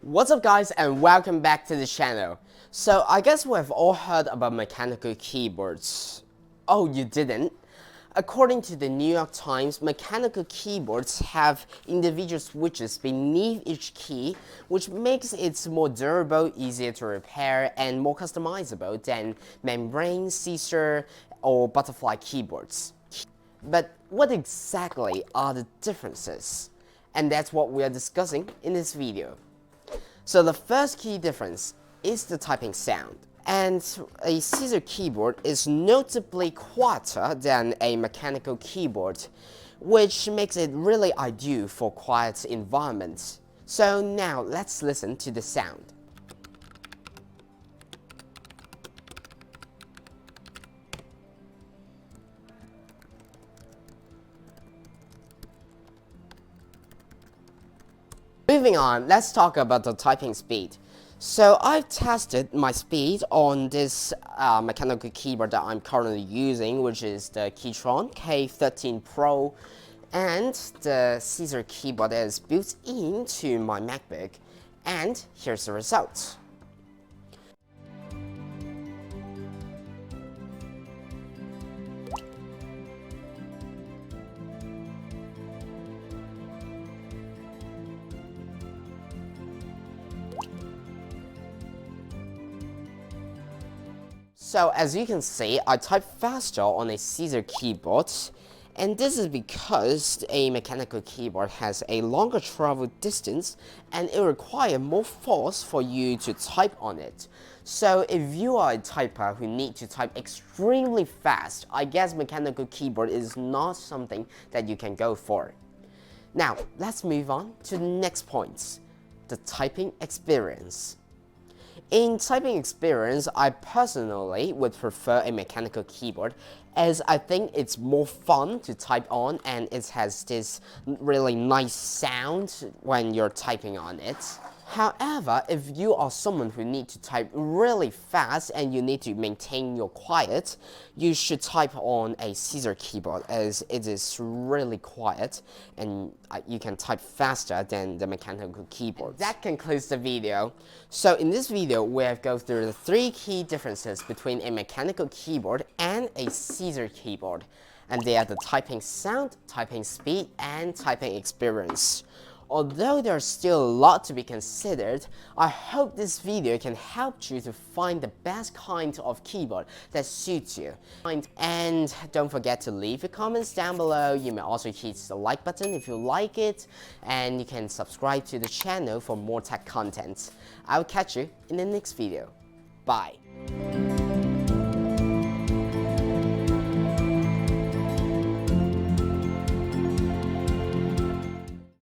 What's up guys, and welcome back to the channel. So I guess we've all heard about mechanical keyboards. Oh, you didn't? According to the New York Times, mechanical keyboards have individual switches beneath each key, which makes it more durable, easier to repair, and more customizable than membrane, scissor, or butterfly keyboards. But what exactly are the differences? And that's what we are discussing in this video. So the first key difference is the typing sound. And a scissor keyboard is notably quieter than a mechanical keyboard, which makes it really ideal for quiet environments. So now let's listen to the sound. Moving on, let's talk about the typing speed. So I've tested my speed on this mechanical keyboard that I'm currently using, which is the Keychron K13 Pro, and the Scissor keyboard that is built into my MacBook, and here's the result. So as you can see, I type faster on a scissor keyboard, and this is because a mechanical keyboard has a longer travel distance and it requires more force for you to type on it. So if you are a typer who need to type extremely fast, I guess mechanical keyboard is not something that you can go for. Now, let's move on to the next point, the typing experience. In typing experience, I personally would prefer a mechanical keyboard as I think it's more fun to type on and it has this really nice sound when you're typing on it. However, if you are someone who needs to type really fast and you need to maintain your quiet, you should type on a scissor keyboard as it is really quiet and you can type faster than the mechanical keyboard. That concludes the video. So in this video, we have gone through the 3 key differences between a mechanical keyboard and a scissor keyboard. And they are the typing sound, typing speed, and typing experience. Although there's still a lot to be considered, I hope this video can help you to find the best kind of keyboard that suits you. And don't forget to leave your comments down below. You may also hit the like button if you like it, and you can subscribe to the channel for more tech content. I'll catch you in the next video. Bye.